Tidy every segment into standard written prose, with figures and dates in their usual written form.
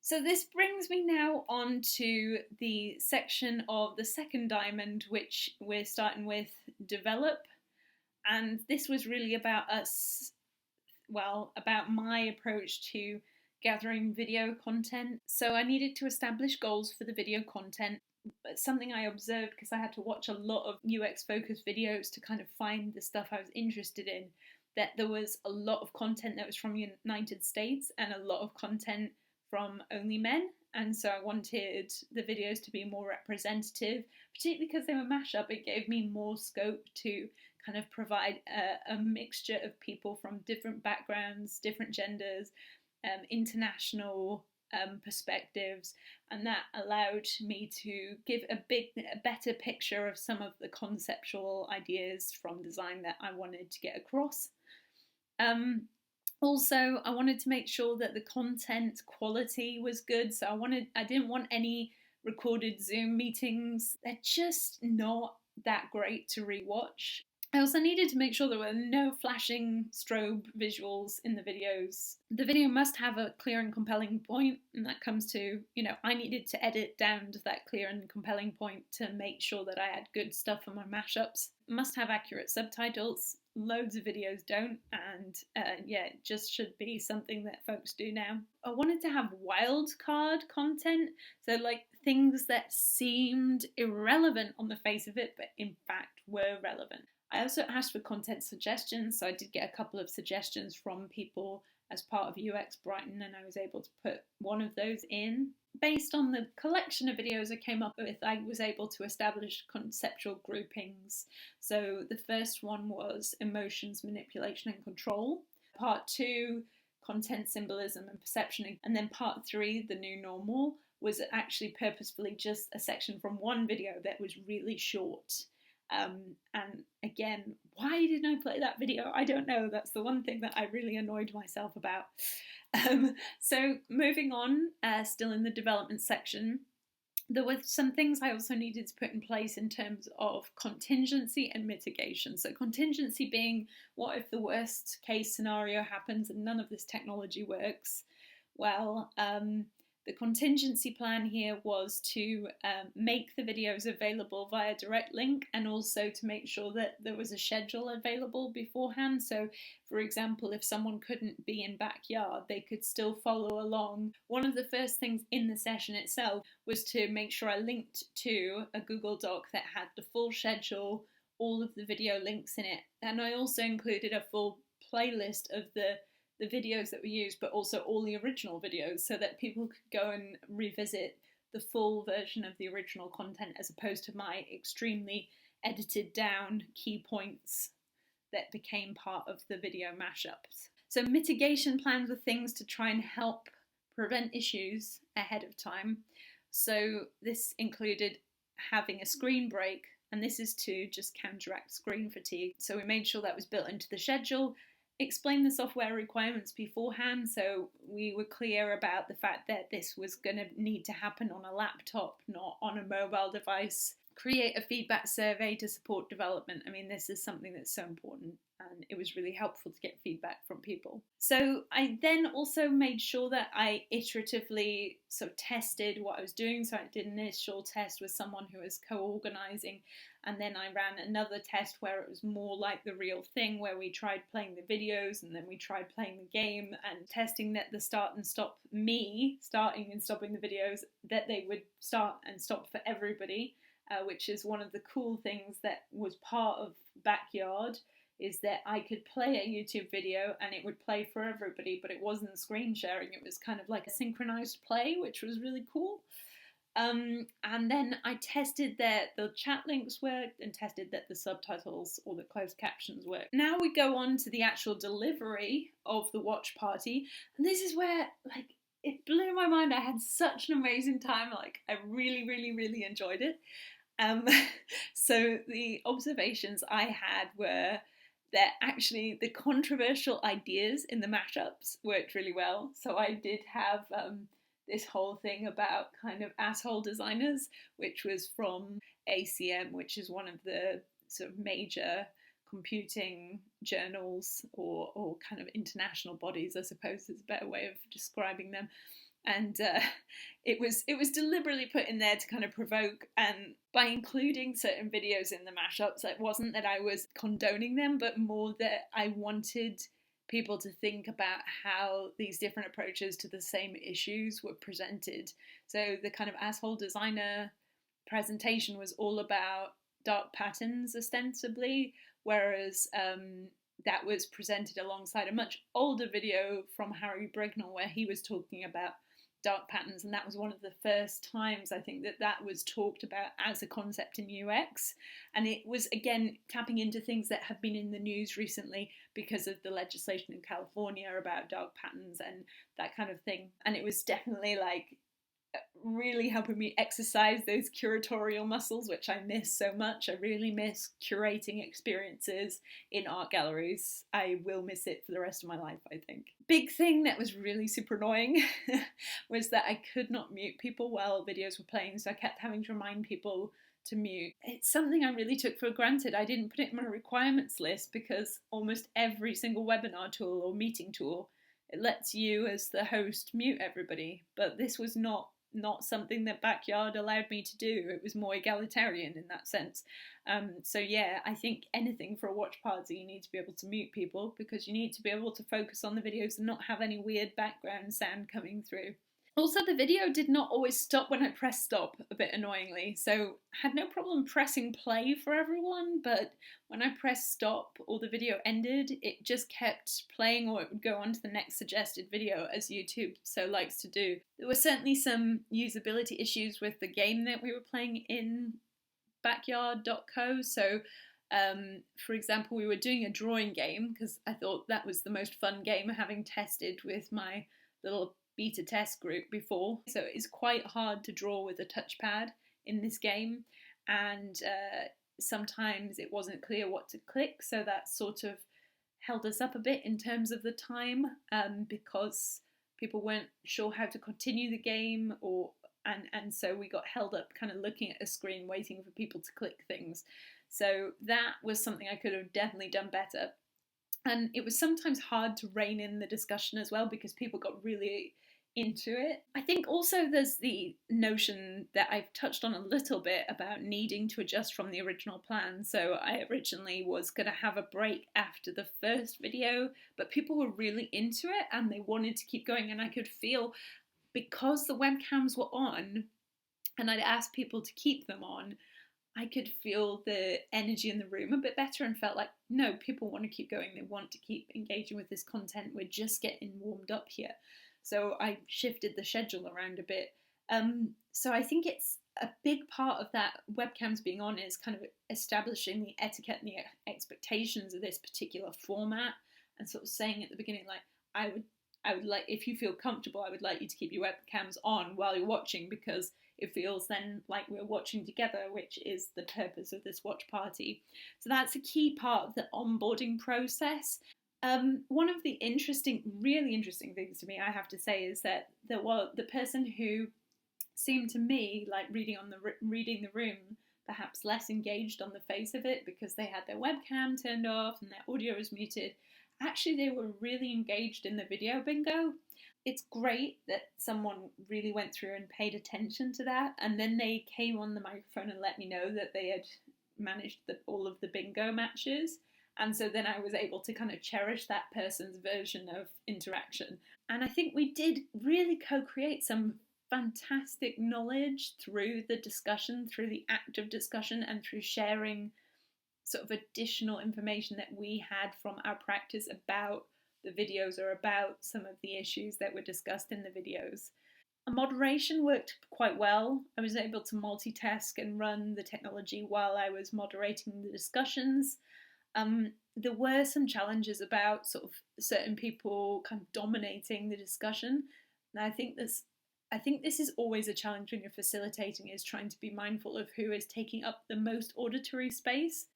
So this brings me now on to the section of the second diamond, which we're starting with develop. And this was really about us, well, about my approach to gathering video content. So I needed to establish goals for the video content. But something I observed, because I had to watch a lot of UX focused videos to kind of find the stuff I was interested in, that there was a lot of content that was from the United States and a lot of content from only men, and so I wanted the videos to be more representative, particularly because they were mashup. It gave me more scope to kind of provide a mixture of people from different backgrounds, different genders, international perspectives, and that allowed me to give a better picture of some of the conceptual ideas from design that I wanted to get across. Also, I wanted to make sure that the content quality was good, so I didn't want any recorded Zoom meetings. They're just not that great to rewatch. I also needed to make sure there were no flashing strobe visuals in the videos. The video must have a clear and compelling point, and that comes to, I needed to edit down to that clear and compelling point to make sure that I had good stuff for my mashups. Must have accurate subtitles. Loads of videos don't, and it just should be something that folks do now. I wanted to have wildcard content, so like things that seemed irrelevant on the face of it, but in fact were relevant. I also asked for content suggestions, so I did get a couple of suggestions from people as part of UX Brighton, and I was able to put one of those in. Based on the collection of videos I came up with, I was able to establish conceptual groupings. So the first one was emotions, manipulation and control. Part 2, content symbolism and perception. And then part 3, the new normal, was actually purposefully just a section from one video that was really short. And again, why didn't I play that video? I don't know. That's the one thing that I really annoyed myself about. So moving on, still in the development section, there were some things I also needed to put in place in terms of contingency and mitigation. So contingency being, what if the worst case scenario happens and none of this technology works? Well, the contingency plan here was to make the videos available via direct link, and also to make sure that there was a schedule available beforehand. So, for example, if someone couldn't be in backyard, they could still follow along. One of the first things in the session itself was to make sure I linked to a Google Doc that had the full schedule, all of the video links in it. And I also included a full playlist of the videos that we used, but also all the original videos, so that people could go and revisit the full version of the original content as opposed to my extremely edited down key points that became part of the video mashups. So mitigation plans were things to try and help prevent issues ahead of time. So this included having a screen break, and this is to just counteract screen fatigue. So we made sure that was built into the schedule. Explain the software requirements beforehand, so we were clear about the fact that this was going to need to happen on a laptop, not on a mobile device. Create a feedback survey to support development. I mean, this is something that's so important, and it was really helpful to get feedback from people. So I then also made sure that I iteratively sort of tested what I was doing. So I did an initial test with someone who was co-organising, and then I ran another test where it was more like the real thing, where we tried playing the videos and then we tried playing the game, and testing that the starting and stopping the videos, that they would start and stop for everybody. Which is one of the cool things that was part of Backyard, is that I could play a YouTube video and it would play for everybody, but it wasn't screen sharing. It was kind of like a synchronized play, which was really cool. And then I tested that the chat links worked, and tested that the subtitles or the closed captions worked. Now we go on to the actual delivery of the watch party, and this is where, like, it blew my mind. I had such an amazing time. Like, I really, really, really enjoyed it. So the observations I had were that actually the controversial ideas in the mashups worked really well. So I did have this whole thing about kind of asshole designers, which was from ACM, which is one of the sort of major computing journals, or kind of international bodies, I suppose is a better way of describing them. and it was deliberately put in there to kind of provoke. And by including certain videos in the mashups, it wasn't that I was condoning them, but more that I wanted people to think about how these different approaches to the same issues were presented. So the kind of asshole designer presentation was all about dark patterns ostensibly, whereas that was presented alongside a much older video from Harry Brignall where he was talking about dark patterns, and that was one of the first times I think that that was talked about as a concept in UX. And it was again tapping into things that have been in the news recently because of the legislation in California about dark patterns and that kind of thing. And it was definitely like really helping me exercise those curatorial muscles, which I miss so much. I really miss curating experiences in art galleries. I will miss it for the rest of my life, I think. Big thing that was really super annoying was that I could not mute people while videos were playing, so I kept having to remind people to mute. It's something I really took for granted. I didn't put it in my requirements list because almost every single webinar tool or meeting tool, it lets you as the host mute everybody, but this was not something that Backyard allowed me to do. It was more egalitarian in that sense. So yeah, I think anything for a watch party, you need to be able to mute people because you need to be able to focus on the videos and not have any weird background sound coming through. Also, the video did not always stop when I pressed stop, a bit annoyingly, so I had no problem pressing play for everyone, but when I pressed stop or the video ended, it just kept playing or it would go on to the next suggested video, as YouTube so likes to do. There were certainly some usability issues with the game that we were playing in backyard.co, so for example, we were doing a drawing game because I thought that was the most fun game, having tested with my little beta test group before. So it's quite hard to draw with a touchpad in this game, and sometimes it wasn't clear what to click, so that sort of held us up a bit in terms of the time, because people weren't sure how to continue the game, and so we got held up kind of looking at a screen waiting for people to click things. So that was something I could have definitely done better. And it was sometimes hard to rein in the discussion as well because people got really into it. I think also there's the notion that I've touched on a little bit about needing to adjust from the original plan. So I originally was going to have a break after the first video, but people were really into it and they wanted to keep going, and I could feel, because the webcams were on and I'd asked people to keep them on, I could feel the energy in the room a bit better and felt like, no, people want to keep going. They want to keep engaging with this content. We're just getting warmed up here. So I shifted the schedule around a bit. So I think it's a big part of that webcams being on is kind of establishing the etiquette and the expectations of this particular format, and sort of saying at the beginning, like, I would like, if you feel comfortable, I would like you to keep your webcams on while you're watching, because it feels then like we're watching together, which is the purpose of this watch party. So that's a key part of the onboarding process. One of the really interesting things to me, I have to say, is that the person who seemed to me like reading the room perhaps less engaged on the face of it because they had their webcam turned off and their audio was muted. Actually, they were really engaged in the video bingo. It's great that someone really went through and paid attention to that, and then they came on the microphone and let me know that they had managed all of the bingo matches. And so then I was able to kind of cherish that person's version of interaction. And I think we did really co-create some fantastic knowledge through the discussion, through the act of discussion, and through sharing sort of additional information that we had from our practice about the videos or about some of the issues that were discussed in the videos. Moderation worked quite well. I was able to multitask and run the technology while I was moderating the discussions. There were some challenges about sort of certain people kind of dominating the discussion. And I think this is always a challenge when you're facilitating, is trying to be mindful of who is taking up the most auditory space.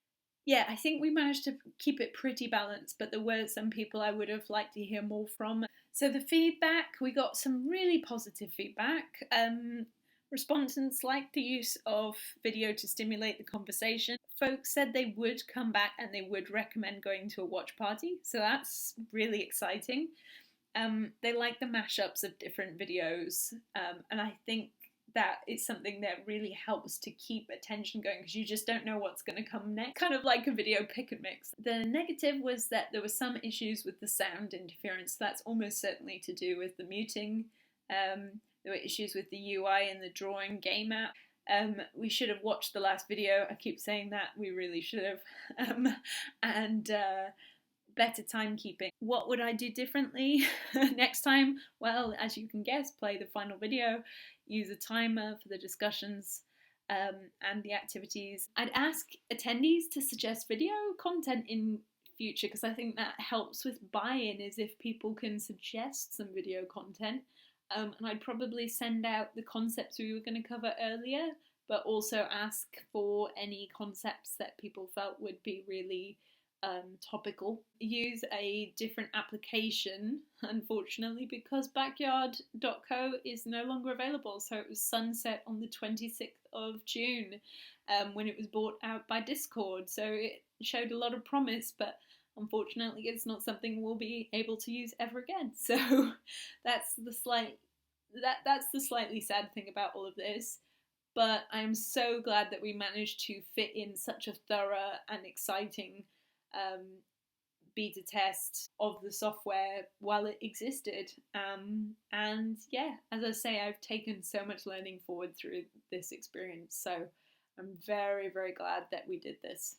Yeah, I think we managed to keep it pretty balanced, but there were some people I would have liked to hear more from. So the feedback, we got some really positive feedback. Respondents liked the use of video to stimulate the conversation. Folks said they would come back and they would recommend going to a watch party, so that's really exciting. They like the mashups of different videos, and I think that is something that really helps to keep attention going, because you just don't know what's going to come next. Kind of like a video pick and mix. The negative was that there were some issues with the sound interference. That's almost certainly to do with the muting. There were issues with the UI and the drawing game app. We should have watched the last video. I keep saying that, we really should have. And better timekeeping. What would I do differently next time? Well, as you can guess, play the final video, use a timer for the discussions and the activities. I'd ask attendees to suggest video content in future, because I think that helps with buy-in, is if people can suggest some video content. And I'd probably send out the concepts we were going to cover earlier, but also ask for any concepts that people felt would be really topical. Use a different application, unfortunately, because backyard.co is no longer available. So it was sunset on the 26th of June when it was bought out by Discord. So it showed a lot of promise, but unfortunately it's not something we'll be able to use ever again. So that's the slightly sad thing about all of this. But I'm so glad that we managed to fit in such a thorough and exciting beta test of the software while it existed. And yeah, as I say, I've taken so much learning forward through this experience. So I'm very, very glad that we did this.